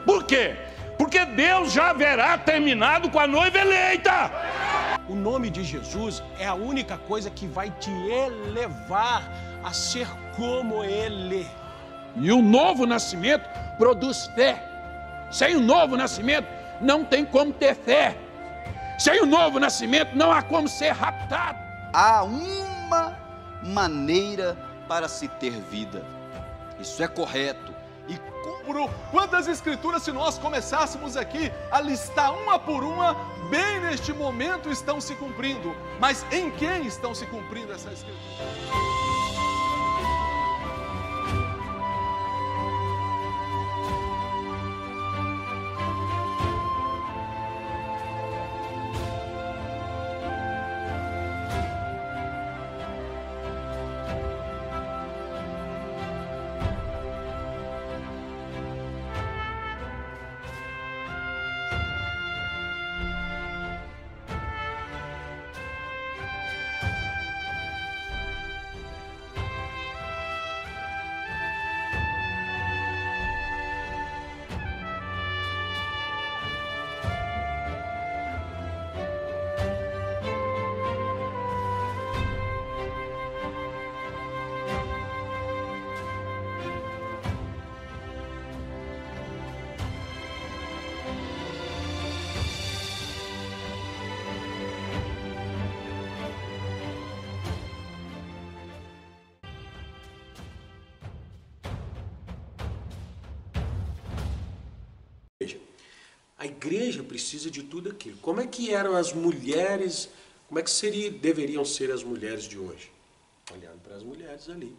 Por quê? Porque Deus já haverá terminado com a noiva eleita. O nome de Jesus é a única coisa que vai te elevar a ser como Ele. E o novo nascimento produz fé. Sem o novo nascimento não tem como ter fé. Sem o novo nascimento não há como ser raptado. Há uma maneira para se ter vida. Isso é correto. Quantas escrituras, se nós começássemos aqui a listar uma por uma, bem neste momento estão se cumprindo. Mas em quem estão se cumprindo essas escrituras? A igreja precisa de tudo aquilo. Como é que eram as mulheres, como é que deveriam ser as mulheres de hoje? Olhando para as mulheres ali,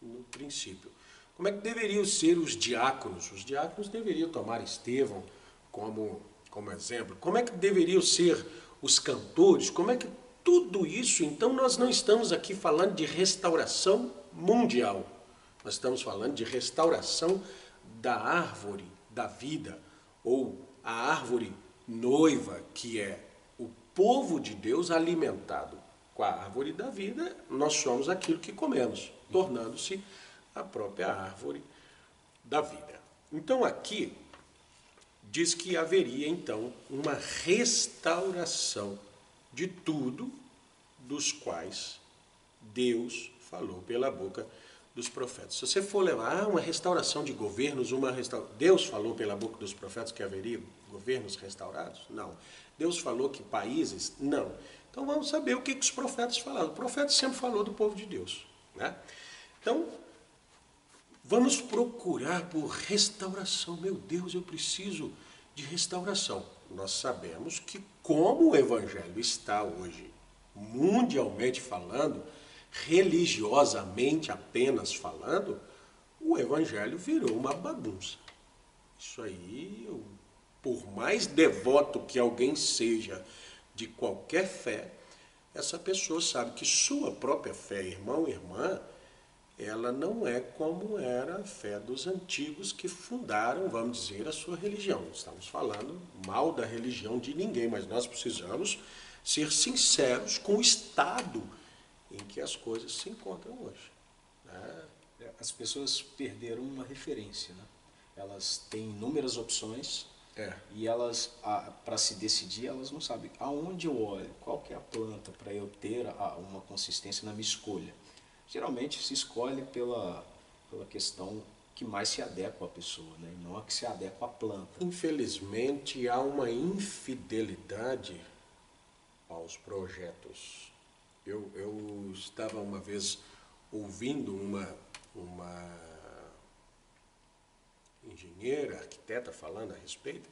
no princípio. Como é que deveriam ser os diáconos? Os diáconos deveriam tomar Estevão como exemplo. Como é que deveriam ser os cantores? Como é que tudo isso? Então nós não estamos aqui falando de restauração mundial. Nós estamos falando de restauração da árvore da vida, ou a árvore noiva, que é o povo de Deus alimentado com a árvore da vida. Nós somos aquilo que comemos, tornando-se a própria árvore da vida. Então aqui diz que haveria então uma restauração de tudo dos quais Deus falou pela boca dos profetas. Se você for levar uma restauração de governos, Deus falou pela boca dos profetas que haveria governos restaurados? Não. Deus falou que países? Não. Então vamos saber o que os profetas falaram. O profeta sempre falou do povo de Deus, né? Então, vamos procurar por restauração. Meu Deus, eu preciso de restauração. Nós sabemos que como o evangelho está hoje, mundialmente falando, religiosamente apenas falando, o evangelho virou uma bagunça. Isso aí, por mais devoto que alguém seja de qualquer fé, essa pessoa sabe que sua própria fé, irmão e irmã, ela não é como era a fé dos antigos que fundaram, vamos dizer, a sua religião. Não estamos falando mal da religião de ninguém, mas nós precisamos ser sinceros com o estado em que as coisas se encontram hoje, né? As pessoas perderam uma referência, né? Elas têm inúmeras opções e elas, para se decidir, elas não sabem aonde eu olho, qual que é a planta para eu ter uma consistência na minha escolha. Geralmente se escolhe pela questão que mais se adequa à pessoa, né? E não a que se adequa à planta. Infelizmente há uma infidelidade aos projetos. Eu estava uma vez ouvindo uma engenheira, arquiteta falando a respeito.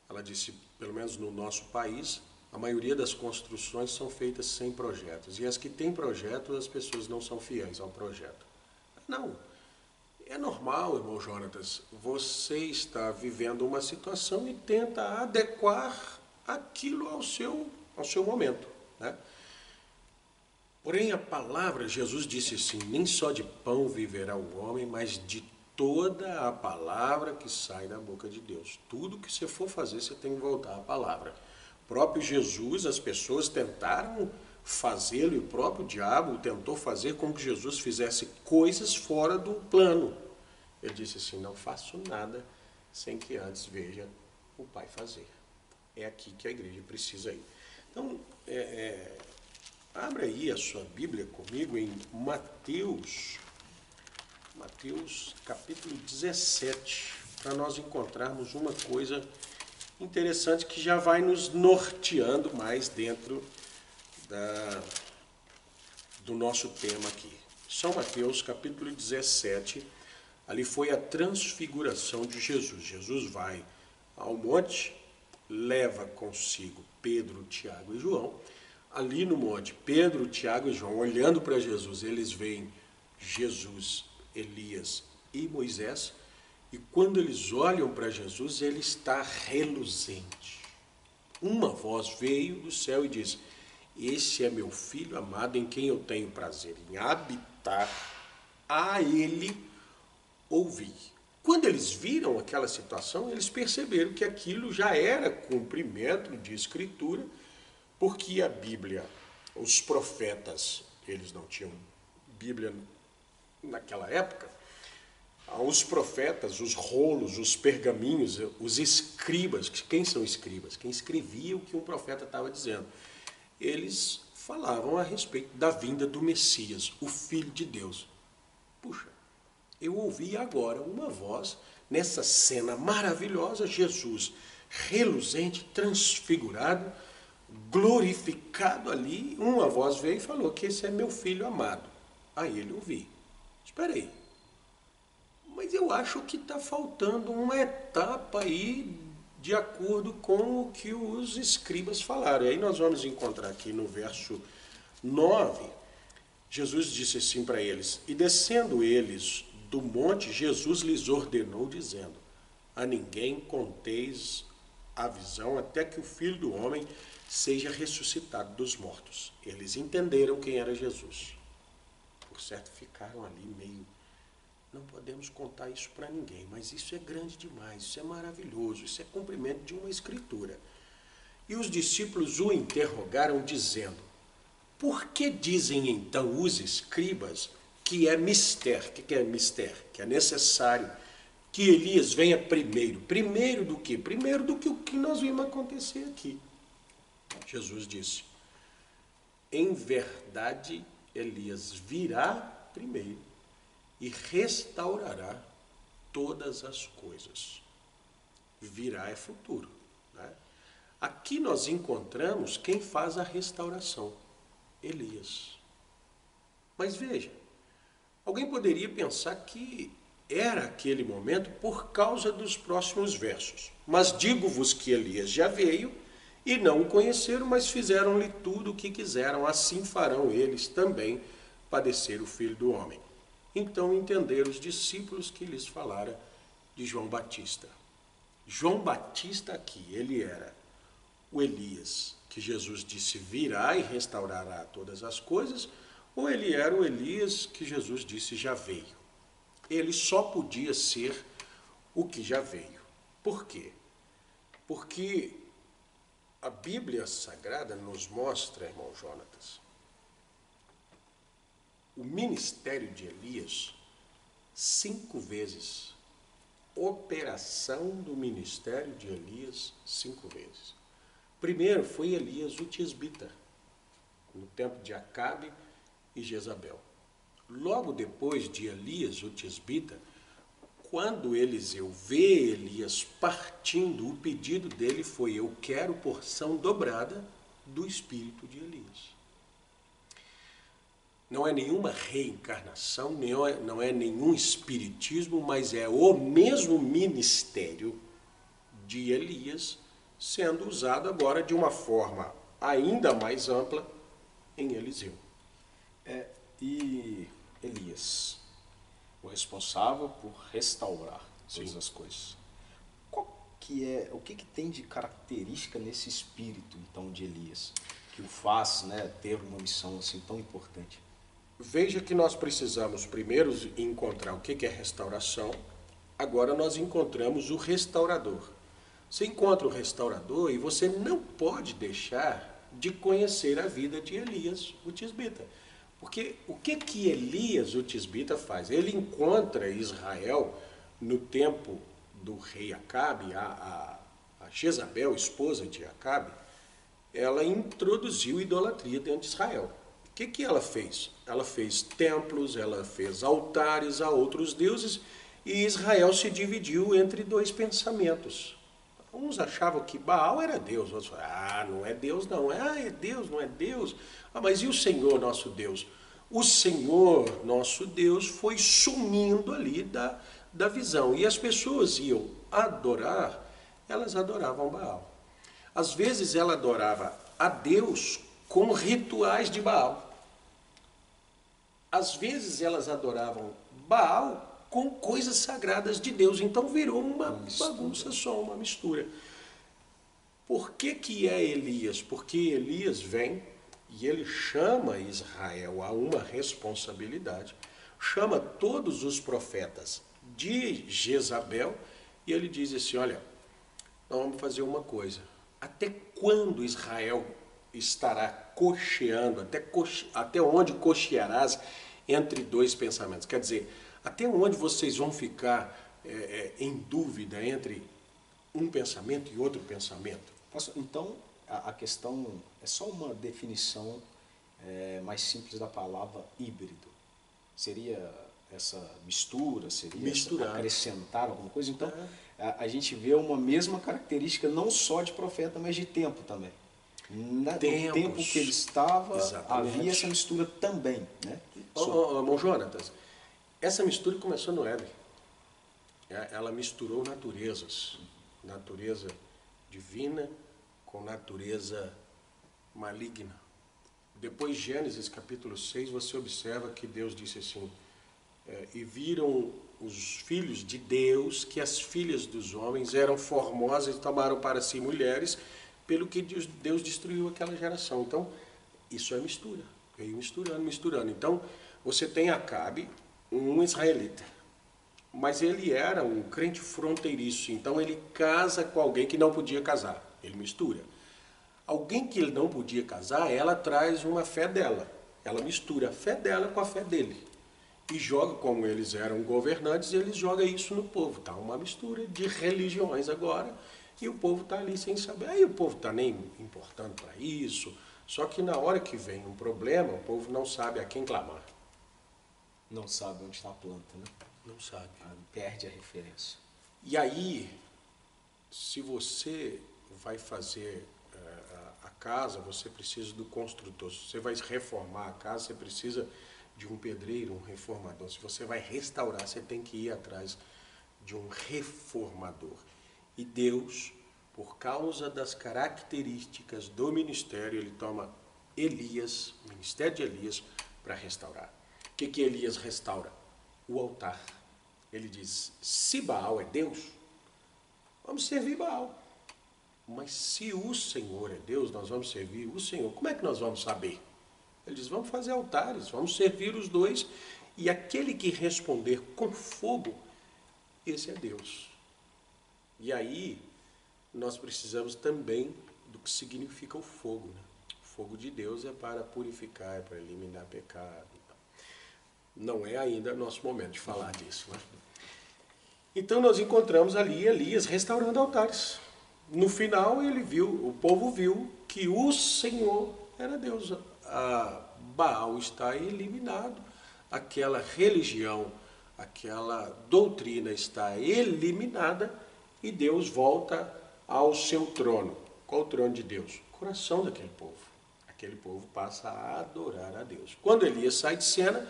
Ela disse, pelo menos no nosso país, a maioria das construções são feitas sem projetos. E as que têm projeto, as pessoas não são fiéis ao projeto. Não. É normal, irmão Jonatas, você está vivendo uma situação e tenta adequar aquilo ao seu momento, né? Porém, a palavra, Jesus disse assim, nem só de pão viverá o homem, mas de toda a palavra que sai da boca de Deus. Tudo que você for fazer, você tem que voltar à palavra. O próprio Jesus, as pessoas tentaram fazê-lo, e o próprio diabo tentou fazer com que Jesus fizesse coisas fora do plano. Ele disse assim, não faço nada sem que antes veja o Pai fazer. É aqui que a igreja precisa ir. Então, abra aí a sua Bíblia comigo em Mateus capítulo 17, para nós encontrarmos uma coisa interessante que já vai nos norteando mais dentro do nosso tema aqui. São Mateus capítulo 17, ali foi a transfiguração de Jesus. Jesus vai ao monte, leva consigo Pedro, Tiago e João. Ali no monte, Pedro, Tiago e João, olhando para Jesus, eles veem Jesus, Elias e Moisés. E quando eles olham para Jesus, ele está reluzente. Uma voz veio do céu e disse: esse é meu filho amado, em quem eu tenho prazer em habitar, a ele ouvi. Quando eles viram aquela situação, eles perceberam que aquilo já era cumprimento de Escritura, porque a Bíblia, os profetas, eles não tinham Bíblia naquela época. Os profetas, os rolos, os pergaminhos, os escribas. Quem são escribas? Quem escrevia o que um profeta estava dizendo. Eles falavam a respeito da vinda do Messias, o Filho de Deus. Puxa, eu ouvi agora uma voz nessa cena maravilhosa, Jesus reluzente, transfigurado, glorificado ali. Uma voz veio e falou que esse é meu filho amado. Aí ele ouvi. Espera aí. Mas eu acho que está faltando uma etapa aí de acordo com o que os escribas falaram. E aí nós vamos encontrar aqui no verso 9, Jesus disse assim para eles: e descendo eles do monte, Jesus lhes ordenou, dizendo: a ninguém conteis a visão até que o Filho do Homem seja ressuscitado dos mortos. Eles entenderam quem era Jesus. Por certo, ficaram ali meio... Não podemos contar isso para ninguém, mas isso é grande demais, isso é maravilhoso, isso é cumprimento de uma escritura. E os discípulos o interrogaram, dizendo: por que dizem então os escribas que é mister? O que é mister? Que é necessário que Elias venha primeiro. Primeiro do quê? Primeiro do que o que nós vimos acontecer aqui. Jesus disse: em verdade, Elias virá primeiro e restaurará todas as coisas. Virá é futuro, né? Aqui nós encontramos quem faz a restauração: Elias. Mas veja, alguém poderia pensar que era aquele momento por causa dos próximos versos. Mas digo-vos que Elias já veio e não o conheceram, mas fizeram-lhe tudo o que quiseram. Assim farão eles também padecer o Filho do Homem. Então entenderam os discípulos que lhes falara de João Batista. João Batista aqui, ele era o Elias, que Jesus disse virá e restaurará todas as coisas, ou ele era o Elias que Jesus disse já veio. Ele só podia ser o que já veio. Por quê? Porque a Bíblia Sagrada nos mostra, irmão Jonatas, o ministério de Elias 5 vezes. Operação do ministério de Elias 5 vezes. Primeiro foi Elias o tisbita, no tempo de Acabe e Jezabel. Logo depois de Elias o tisbita, quando Eliseu vê Elias partindo, o pedido dele foi: eu quero porção dobrada do espírito de Elias. Não é nenhuma reencarnação, não é nenhum espiritismo, mas é o mesmo ministério de Elias sendo usado agora de uma forma ainda mais ampla em Eliseu. E Elias, o responsável por restaurar todas as coisas. O que tem de característica nesse espírito, então, de Elias, que o faz, né, ter uma missão assim tão importante? Veja que nós precisamos primeiro encontrar o que é restauração. Agora nós encontramos o restaurador. Você encontra o restaurador e você não pode deixar de conhecer a vida de Elias, o tisbita. Porque o que Elias, o tisbita, faz? Ele encontra Israel no tempo do rei Acabe, a Jezabel, esposa de Acabe, ela introduziu idolatria dentro de Israel. O que ela fez? Ela fez templos, ela fez altares a outros deuses, e Israel se dividiu entre dois pensamentos. Uns achavam que Baal era Deus, outros falavam, não é Deus não, é Deus, não é Deus. Mas e o Senhor nosso Deus? O Senhor nosso Deus foi sumindo ali da visão, e as pessoas iam adorar, elas adoravam Baal. Às vezes ela adorava a Deus com rituais de Baal. Às vezes elas adoravam Baal com coisas sagradas de Deus. Então virou uma bagunça só, uma mistura. Por que é Elias? Porque Elias vem e ele chama Israel a uma responsabilidade, chama todos os profetas de Jezabel e ele diz assim, olha, nós vamos fazer uma coisa. Até quando Israel estará cocheando, até onde cochearás entre dois pensamentos? Quer dizer, até onde vocês vão ficar em dúvida entre um pensamento e outro pensamento? Então, a questão é só uma definição mais simples da palavra híbrido. Seria essa mistura, seria acrescentar alguma coisa? Então, a gente vê uma mesma característica não só de profeta, mas de tempo também. No tempo que ele estava, havia essa mistura também. Né? Irmão Jonatas, essa mistura começou no Éden. Ela misturou naturezas. Natureza divina com natureza maligna. Depois, Gênesis capítulo 6, você observa que Deus disse assim, e viram os filhos de Deus que as filhas dos homens eram formosas e tomaram para si mulheres, pelo que Deus destruiu aquela geração. Então, isso é mistura. Veio misturando. Então, você tem Acabe, um israelita, mas ele era um crente fronteiriço, então ele casa com alguém que não podia casar. Ele mistura. Alguém que ele não podia casar, ela traz uma fé dela. Ela mistura a fé dela com a fé dele. E joga, como eles eram governantes, eles jogam isso no povo. Está uma mistura de religiões agora, e o povo está ali sem saber. Aí o povo está nem importando para isso. Só que na hora que vem um problema, o povo não sabe a quem clamar. Não sabe onde está a planta, né? Não sabe. Perde a referência. E aí, se você vai fazer a casa, você precisa do construtor. Se você vai reformar a casa, você precisa de um pedreiro, um reformador. Se você vai restaurar, você tem que ir atrás de um reformador. E Deus, por causa das características do ministério, ele toma Elias, o ministério de Elias, para restaurar. O que Elias restaura? O altar. Ele diz, se Baal é Deus, vamos servir Baal. Mas se o Senhor é Deus, nós vamos servir o Senhor. Como é que nós vamos saber? Ele diz, vamos fazer altares, vamos servir os dois, e aquele que responder com fogo, esse é Deus. E aí, nós precisamos também do que significa o fogo. Né? O fogo de Deus é para purificar, é para eliminar pecado. Não é ainda nosso momento de falar disso. Né? Então nós encontramos ali Elias restaurando altares. No final o povo viu que o Senhor era Deus. A Baal está eliminado, aquela religião, aquela doutrina está eliminada e Deus volta ao seu trono. Qual o trono de Deus? O coração daquele povo. Aquele povo passa a adorar a Deus. Quando Elias sai de cena,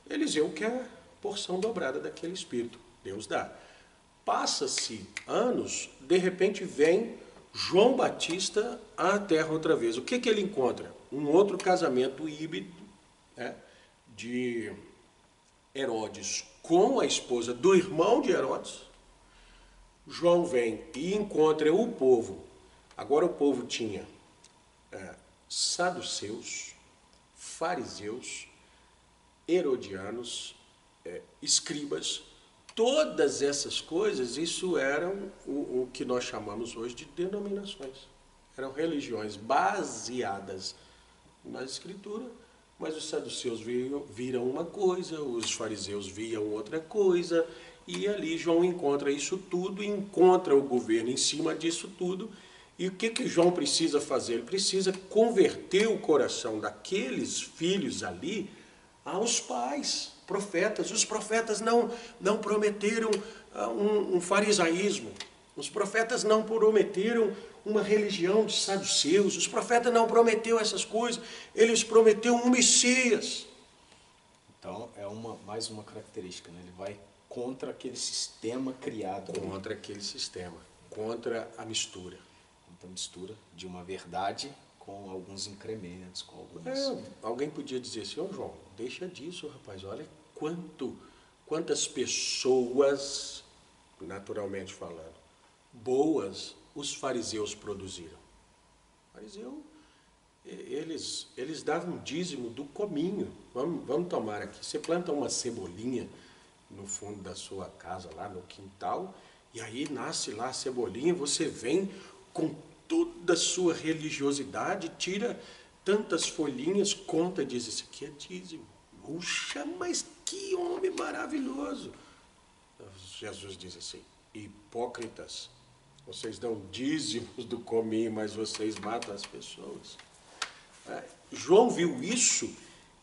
Eliseu quer porção dobrada daquele espírito. Deus dá. Passa-se anos, de repente vem João Batista à terra outra vez. O que ele encontra? Um outro casamento híbrido, né, de Herodes com a esposa do irmão de Herodes. João vem e encontra o povo. Agora o povo tinha saduceus, fariseus, herodianos, escribas. Todas essas coisas, isso eram o que nós chamamos hoje de denominações. Eram religiões baseadas na Escritura, mas os saduceus viram uma coisa, os fariseus viam outra coisa, E ali João encontra isso tudo, encontra o governo em cima disso tudo. E o que João precisa fazer? Ele precisa converter o coração daqueles filhos ali aos pais, profetas. Os profetas não prometeram um farisaísmo. Os profetas não prometeram uma religião de saduceus. Os profetas não prometeram essas coisas. Eles prometeram um Messias. Então, é mais uma característica, né? Ele vai contra aquele sistema criado. Contra aquele sistema, contra a mistura. Contra a mistura de uma verdade com alguns incrementos, com alguns... Alguém podia dizer assim, João, deixa disso, rapaz, olha quantas pessoas, naturalmente falando, boas os fariseus produziram. Fariseu, eles davam dízimo do cominho. Vamos tomar aqui. Você planta uma cebolinha no fundo da sua casa, lá no quintal, e aí nasce lá a cebolinha, você vem com toda a sua religiosidade, tira tantas folhinhas, conta, diz, isso aqui é dízimo. Puxa, mas que homem maravilhoso! Jesus diz assim, hipócritas, vocês dão dízimos do cominho, mas vocês matam as pessoas. João viu isso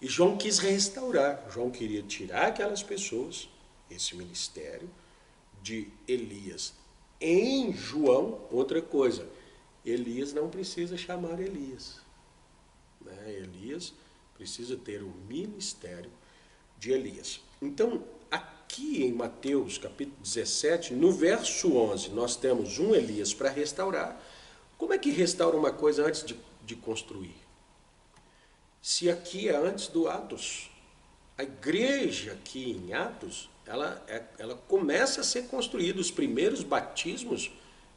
e João quis restaurar. João queria tirar aquelas pessoas, esse ministério, de Elias. Em João, outra coisa, Elias não precisa chamar Elias. Elias precisa ter o ministério de Elias. Então, aqui em Mateus, capítulo 17, no verso 11, nós temos um Elias para restaurar. Como é que restaura uma coisa antes de construir? Se aqui é antes do Atos, a igreja aqui em Atos, ela começa a ser construída. Os primeiros batismos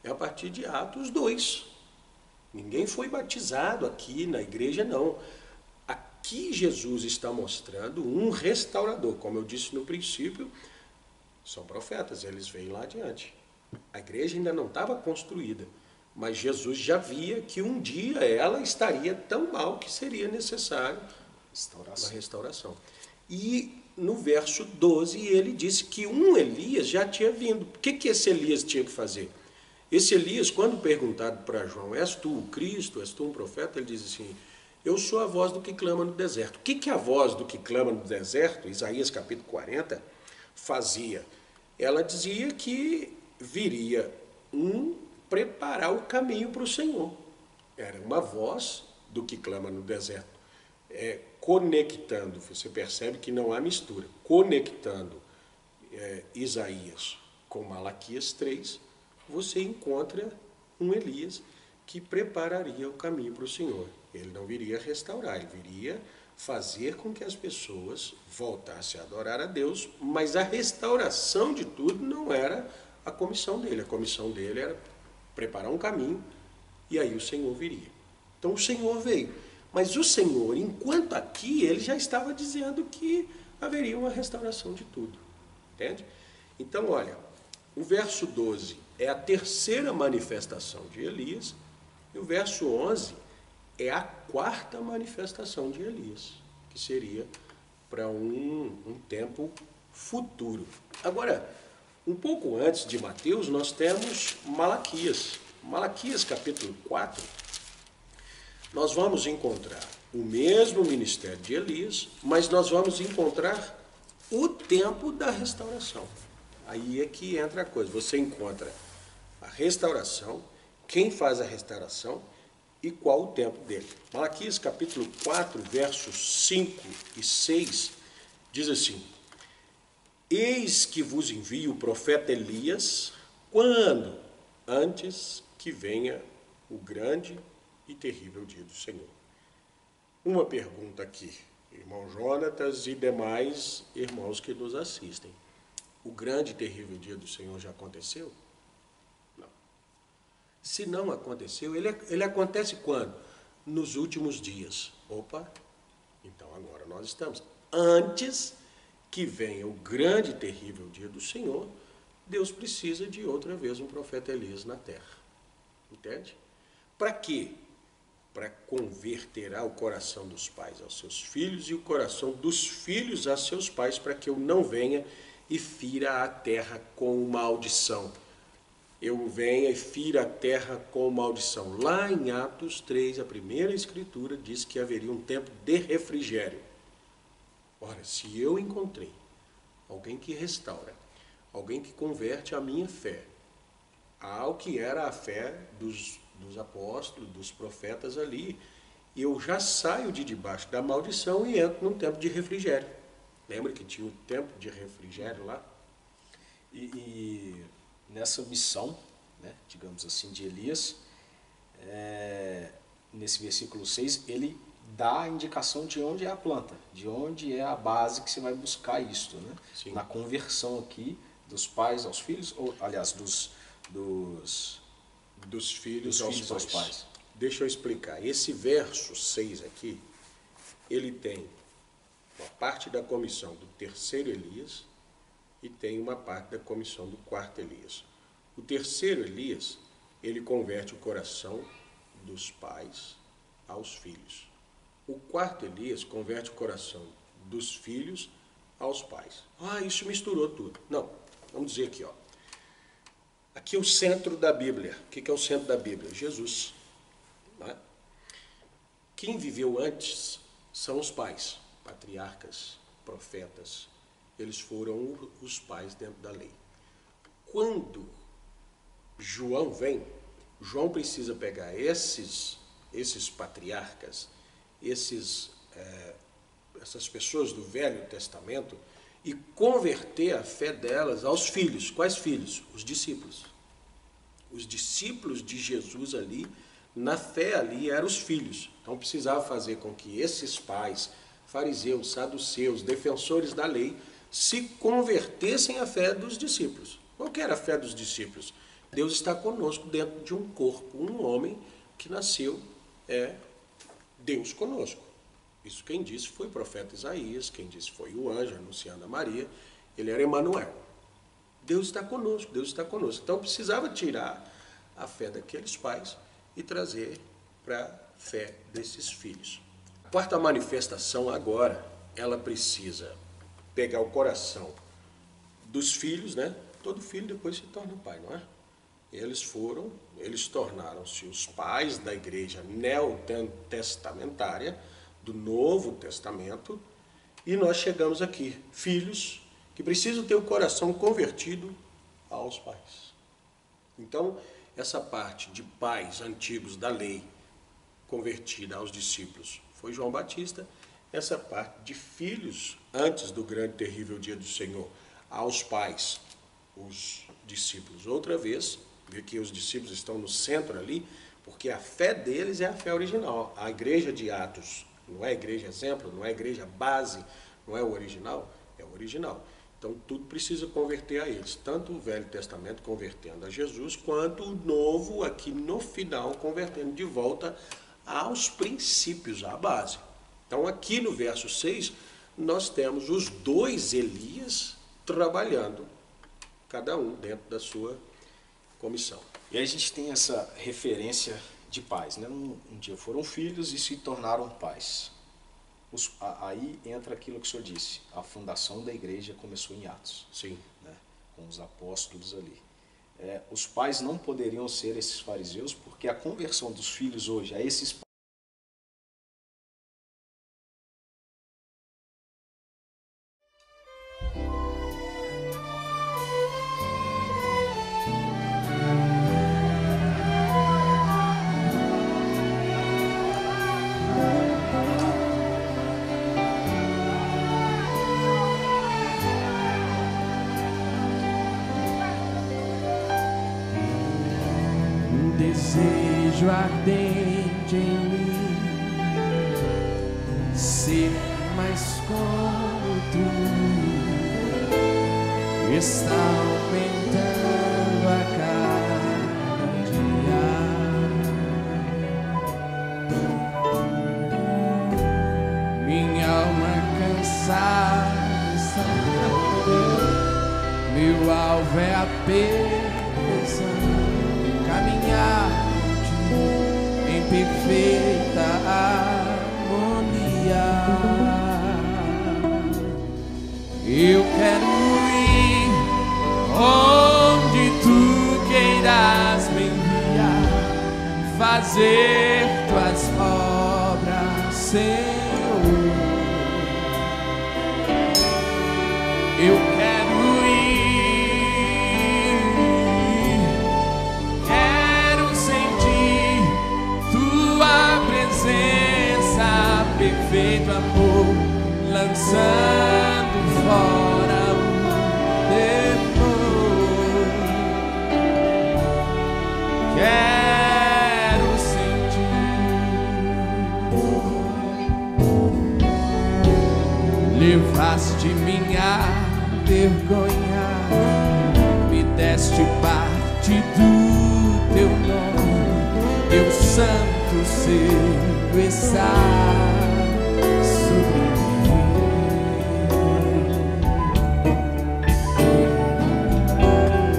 é a partir de Atos 2. Ninguém foi batizado aqui na igreja, não. Aqui Jesus está mostrando um restaurador. Como eu disse no princípio, são profetas, eles vêm lá adiante. A igreja ainda não estava construída, mas Jesus já via que um dia ela estaria tão mal que seria necessário uma restauração. E no verso 12 ele disse que um Elias já tinha vindo. O que esse Elias tinha que fazer? Esse Elias, quando perguntado para João, és tu o Cristo, és tu um profeta? Ele diz assim, eu sou a voz do que clama no deserto. O que a voz do que clama no deserto, Isaías capítulo 40, fazia? Ela dizia que viria preparar o caminho para o Senhor. Era uma voz do que clama no deserto. Conectando, você percebe que não há mistura, conectando Isaías com Malaquias 3, você encontra um Elias que prepararia o caminho para o Senhor. Ele não viria restaurar, ele viria fazer com que as pessoas voltassem a adorar a Deus, mas a restauração de tudo não era a comissão dele. A comissão dele era preparar um caminho e aí o Senhor viria. Então o Senhor veio. Mas o Senhor, enquanto aqui, ele já estava dizendo que haveria uma restauração de tudo. Entende? Então, olha, o verso 12 é a terceira manifestação de Elias e o verso 11 é a quarta manifestação de Elias, que seria para um tempo futuro. Agora, um pouco antes de Mateus, nós temos Malaquias. Malaquias, capítulo 4, nós vamos encontrar o mesmo ministério de Elias, mas nós vamos encontrar o tempo da restauração. Aí é que entra a coisa. Você encontra a restauração, quem faz a restauração e qual o tempo dele. Malaquias capítulo 4, versos 5 e 6, diz assim, eis que vos envio o profeta Elias, quando? Antes que venha o grande e terrível dia do Senhor. Uma pergunta aqui, irmão Jonatas e demais irmãos que nos assistem. O grande e terrível dia do Senhor já aconteceu? Não. Se não aconteceu, ele acontece quando? Nos últimos dias. Opa, então agora nós estamos. Antes que venha o grande e terrível dia do Senhor, Deus precisa de outra vez um profeta Elias na terra. Entende? Para quê? Para converterá o coração dos pais aos seus filhos e o coração dos filhos a seus pais, para que eu não venha e fira a terra com maldição. Eu venha e fira a terra com maldição. Lá em Atos 3, a primeira escritura diz que haveria um tempo de refrigério. Ora, se eu encontrei alguém que restaura, alguém que converte a minha fé ao que era a fé dos apóstolos, dos profetas ali, eu já saio de debaixo da maldição e entro num tempo de refrigério. Lembra que tinha um tempo de refrigério lá? E nessa missão, né, digamos assim, de Elias, nesse versículo 6, ele dá a indicação de onde é a planta, de onde é a base que você vai buscar isto, né? Sim. Na conversão aqui dos pais aos filhos, ou aliás, dos filhos aos pais. Deixa eu explicar. Esse verso 6 aqui, ele tem uma parte da comissão do terceiro Elias e tem uma parte da comissão do quarto Elias. O terceiro Elias, ele converte o coração dos pais aos filhos. O quarto Elias converte o coração dos filhos aos pais. Ah, isso misturou tudo. Não, vamos dizer aqui, ó. Aqui é o centro da Bíblia. O que é o centro da Bíblia? Jesus. Né? Quem viveu antes são os pais, patriarcas, profetas. Eles foram os pais dentro da lei. Quando João vem, João precisa pegar esses patriarcas, essas pessoas do Velho Testamento e converter a fé delas aos filhos. Quais filhos? Os discípulos. Os discípulos de Jesus ali, na fé ali, eram os filhos. Então precisava fazer com que esses pais, fariseus, saduceus, defensores da lei, se convertessem à fé dos discípulos. Qual que era a fé dos discípulos? Deus está conosco dentro de um corpo, um homem que nasceu, Deus conosco. Isso quem disse foi o profeta Isaías, quem disse foi o anjo anunciando a Maria, ele era Emanuel. Deus está conosco, Deus está conosco. Então precisava tirar a fé daqueles pais e trazer para a fé desses filhos. A quarta manifestação agora, ela precisa pegar o coração dos filhos, né? Todo filho depois se torna pai, não é? Eles tornaram-se os pais da igreja neotestamentária, do Novo Testamento, e nós chegamos aqui, filhos que precisam ter o coração convertido aos pais. Então, essa parte de pais antigos da lei convertida aos discípulos foi João Batista, essa parte de filhos antes do grande e terrível dia do Senhor aos pais, os discípulos. Outra vez, vê que os discípulos estão no centro ali, porque a fé deles é a fé original. A igreja de Atos não é a igreja exemplo, não é a igreja base, não é o original, é o original. Então tudo precisa converter a eles, tanto o Velho Testamento convertendo a Jesus, quanto o Novo aqui no final convertendo de volta aos princípios, à base. Então aqui no verso 6 nós temos os dois Elias trabalhando, cada um dentro da sua comissão. E aí a gente tem essa referência de pais, né? Um dia foram filhos e se tornaram pais. Aí entra aquilo que o senhor disse, a fundação da igreja começou em Atos. Sim. Né? Com os apóstolos ali. Os pais não poderiam ser esses fariseus, porque a conversão dos filhos hoje a esses pais desejo ardente em mim ser mais como tu, está aumentando a cada dia. Minha alma cansada está, meu alvo é a perfeição, caminhar em perfeita harmonia. Eu quero ir fazer tuas obras, Senhor. Eu quero ir, quero sentir tua presença, perfeito amor, lançando fora o temor. Quero sentir. Levaste minha vergonha, me deste parte do teu nome, teu santo seio está sobre mim.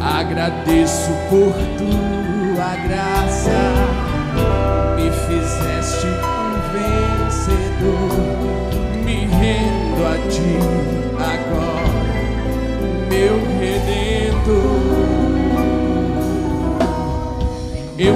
Agradeço por tua graça, me fizeste um vencedor, me rendo a ti agora, meu Redentor. Eu